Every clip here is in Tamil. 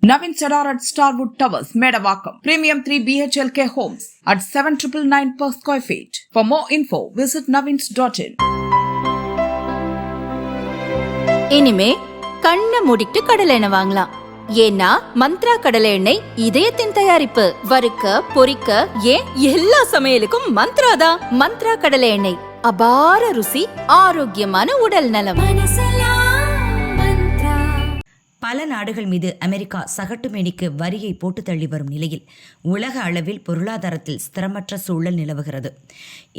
Navin Sadar at Starwood Towers, Medavakkam. Premium 3 BHLK homes at 7,999 per square feet. For more info, visit navins.in. இனிமே கண்ணை மூடிட்டு கடலை எண்ணெய் வாங்கலாம். ஏன்னா மந்த்ரா கடலை எண்ணெய் இதயத்தின் தயாரிப்பு. வறுக்க பொரிக்க ஏன் எல்லா சமையலுக்கும் மந்த்ரா தான். மந்த்ரா கடலை எண்ணெய் அபார ருசி, ஆரோக்கியமான உடல் நலம். பல நாடுகள் மீது அமெரிக்கா சகட்டுமேனிக்கு வரியை போட்டு தள்ளி வரும் நிலையில் உலக அளவில் பொருளாதாரத்தில் ஸ்திரமற்ற சூழல் நிலவுகிறது.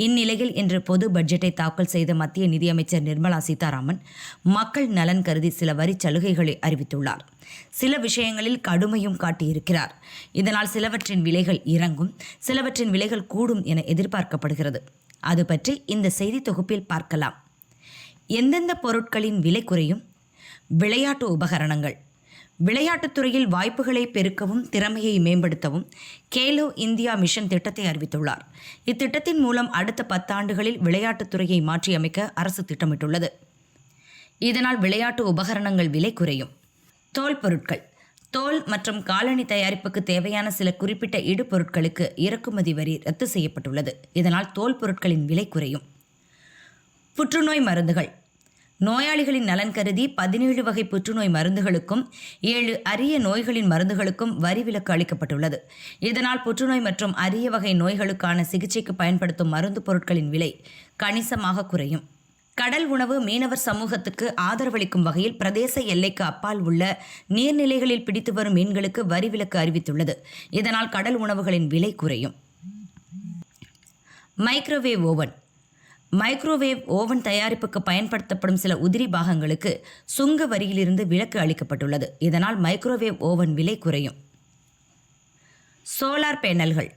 இந்நிலையில் இன்று பொது பட்ஜெட்டை தாக்கல் செய்த மத்திய நிதியமைச்சர் நிர்மலா சீதாராமன் மக்கள் நலன் கருதி சில வரி சலுகைகளை அறிவித்துள்ளார். சில விஷயங்களில் கடுமையும் காட்டியிருக்கிறார். இதனால் சிலவற்றின் விலைகள் இறங்கும், சிலவற்றின் விலைகள் கூடும் என எதிர்பார்க்கப்படுகிறது. அது பற்றி இந்த செய்தி தொகுப்பில் பார்க்கலாம். எந்தெந்த பொருட்களின் விலை குறையும்? விளையாட்டு உபகரணங்கள். விளையாட்டுத் துறையில் வாய்ப்புகளை பெருக்கவும் திறமையை மேம்படுத்தவும் கேலோ இந்தியா மிஷன் திட்டத்தை அறிவித்துள்ளார். இத்திட்டத்தின் மூலம் அடுத்த 10 ஆண்டுகளில் விளையாட்டுத் துறையை மாற்றியமைக்க அரசு திட்டமிட்டுள்ளது. இதனால் விளையாட்டு உபகரணங்கள் விலை குறையும். தோல் பொருட்கள். தோல் மற்றும் காலணி தயாரிப்புக்கு தேவையான சில குறிப்பிட்ட இடுபொருட்களுக்கு இறக்குமதி வரி ரத்து செய்யப்பட்டுள்ளது. இதனால் தோல் பொருட்களின் விலை குறையும். புற்றுநோய் மருந்துகள். நோயாளிகளின் நலன் கருதி 17 வகை புற்றுநோய் மருந்துகளுக்கும் 7 அரிய நோய்களின் மருந்துகளுக்கும் வரி விலக்கு அளிக்கப்பட்டுள்ளது. இதனால் புற்றுநோய் மற்றும் அரிய வகை நோய்களுக்கான சிகிச்சைக்கு பயன்படுத்தும் மருந்து பொருட்களின் விலை கணிசமாக குறையும். கடல் உணவு. மீனவர் சமூகத்துக்கு ஆதரவளிக்கும் வகையில் பிரதேச எல்லைக்கு அப்பால் உள்ள நீர்நிலைகளில் பிடித்து வரும் மீன்களுக்கு வரி விலக்கு அறிவித்துள்ளது. இதனால் கடல் உணவுகளின் விலை குறையும். Microwave oven. மைக்ரோவேவ் ஓவன் தயாரிப்புக்கு பயன்படுத்தப்படும் சில உதிரி பாகங்களுக்கு சுங்க வரியிலிருந்து விலக்கு அளிக்கப்பட்டுள்ளது. இதனால் மைக்ரோவேவ் ஓவன் விலை குறையும். சோலார் பேனல்கள்.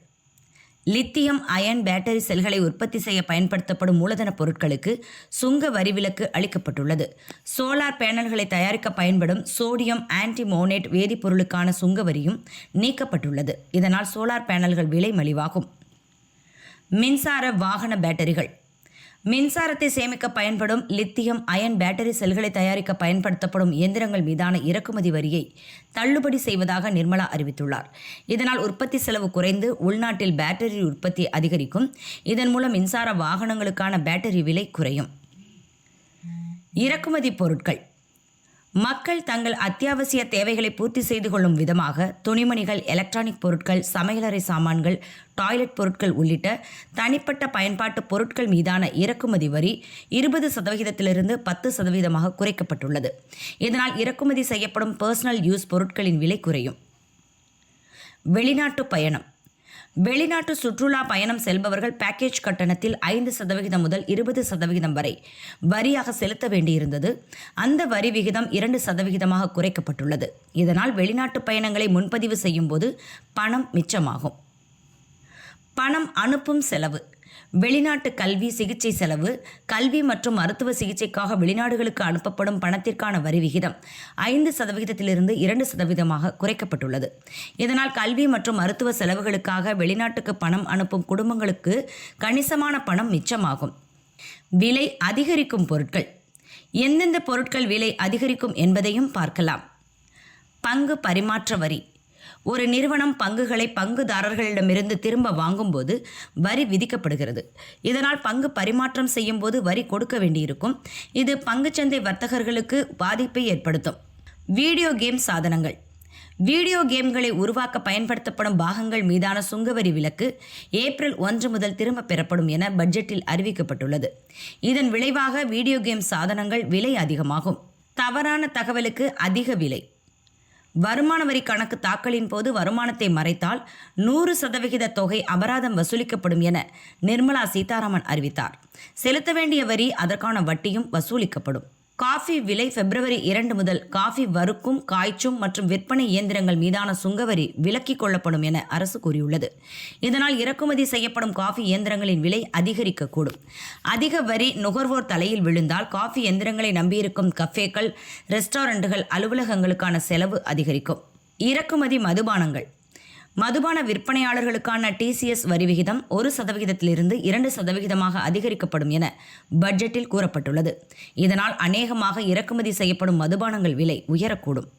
லித்தியம் அயன் பேட்டரி செல்களை உற்பத்தி செய்ய பயன்படுத்தப்படும் மூலதன பொருட்களுக்கு சுங்க வரி விலக்கு அளிக்கப்பட்டுள்ளது. சோலார் பேனல்களை தயாரிக்க பயன்படும் சோடியம் ஆன்டிமோனேட் வேதிப்பொருளுக்கான சுங்க வரியும் நீக்கப்பட்டுள்ளது. இதனால் சோலார் பேனல்கள் விலை மலிவாகும். மின்சார வாகன பேட்டரிகள். மின்சாரத்தை சேமிக்க பயன்படும் லித்தியம் அயன் பேட்டரி செல்களை தயாரிக்க பயன்படுத்தப்படும் இயந்திரங்கள் மீதான இறக்குமதி வரியை தள்ளுபடி செய்வதாக நிர்மலா அறிவித்துள்ளார். இதனால் உற்பத்தி செலவு குறைந்து உள்நாட்டில் பேட்டரி உற்பத்தி அதிகரிக்கும். இதன் மூலம் மின்சார வாகனங்களுக்கான பேட்டரி விலை குறையும். இறக்குமதி பொருட்கள். மக்கள் தங்கள் அத்தியாவசிய தேவைகளை பூர்த்தி செய்து கொள்ளும் விதமாக துணிமணிகள், எலக்ட்ரானிக் பொருட்கள், சமையலறை சாமான்கள், டாய்லெட் பொருட்கள் உள்ளிட்ட தனிப்பட்ட பயன்பாட்டு பொருட்கள் மீதான இறக்குமதி வரி 20% 10% குறைக்கப்பட்டுள்ளது. இதனால் இறக்குமதி செய்யப்படும் பர்சனல் யூஸ் பொருட்களின் விலை குறையும். வெளிநாட்டு பயணம். வெளிநாட்டு சுற்றுலா பயணம் செல்பவர்கள் பேக்கேஜ் கட்டணத்தில் 5% முதல் 20% வரை வரியாக செலுத்த வேண்டியிருந்தது. அந்த வரி விகிதம் 2% குறைக்கப்பட்டுள்ளது. இதனால் வெளிநாட்டு பயணங்களை முன்பதிவு செய்யும் போது பணம் மிச்சமாகும். பணம் அனுப்பும் செலவு. வெளிநாட்டு கல்வி, சிகிச்சை செலவு. கல்வி மற்றும் மருத்துவ சிகிச்சைக்காக வெளிநாடுகளுக்கு அனுப்பப்படும் பணத்திற்கான வரி விகிதம் 5% 2% குறைக்கப்பட்டுள்ளது. இதனால் கல்வி மற்றும் மருத்துவ செலவுகளுக்காக வெளிநாட்டுக்கு பணம் அனுப்பும் குடும்பங்களுக்கு கணிசமான பணம் மிச்சமாகும். விலை அதிகரிக்கும் பொருட்கள். எந்தெந்த பொருட்கள் விலை அதிகரிக்கும் என்பதையும் பார்க்கலாம். பங்கு பரிமாற்ற வரி. ஒரு நிறுவனம் பங்குகளை பங்குதாரர்களிடமிருந்து திரும்ப வாங்கும்போது வரி விதிக்கப்படுகிறது. இதனால் பங்கு பரிமாற்றம் செய்யும் போது வரி கொடுக்க வேண்டியிருக்கும். இது பங்குச்சந்தை வர்த்தகர்களுக்கு பாதிப்பை ஏற்படுத்தும். வீடியோ கேம் சாதனங்கள். வீடியோ கேம்களை உருவாக்க பயன்படுத்தப்படும் பாகங்கள் மீதான சுங்கவரி விலக்கு ஏப்ரல் 1 முதல் திரும்ப பெறப்படும் என பட்ஜெட்டில் அறிவிக்கப்பட்டுள்ளது. இதன் விளைவாக வீடியோ கேம் சாதனங்கள் விலை அதிகமாகும். தவறான தகவலுக்கு அதிக விலை. வருமான வரி கணக்கு தாக்கலின் போது வருமானத்தை மறைத்தால் 100% தொகை அபராதம் வசூலிக்கப்படும் என நிர்மலா சீதாராமன் அறிவித்தார். செலுத்த வேண்டிய வரி, அதற்கான வட்டியும் வசூலிக்கப்படும். காஃபி விலை. பிப்ரவரி 2 முதல் காஃபி வறுக்கும், காய்ச்சும் மற்றும் விற்பனை இயந்திரங்கள் மீதான சுங்கவரி விலக்கிக் கொள்ளப்படும் என அரசு கூறியுள்ளது. இதனால் இறக்குமதி செய்யப்படும் காஃபி இயந்திரங்களின் விலை அதிகரிக்கக்கூடும். அதிக வரி நுகர்வோர் தலையில் விழுந்தால் காஃபி இயந்திரங்களை நம்பியிருக்கும் கஃபேக்கள், ரெஸ்டாரண்ட்டுகள், அலுவலகங்களுக்கான செலவு அதிகரிக்கும். இறக்குமதி மதுபானங்கள். மதுபான விற்பனையாளர்களுக்கான டிசிஎஸ் வரி விகிதம் 1% 2% அதிகரிக்கப்படும் என பட்ஜெட்டில் கூறப்பட்டுள்ளது. இதனால் அநேகமாக இறக்குமதி செய்யப்படும் மதுபானங்கள் விலை உயரக்கூடும்.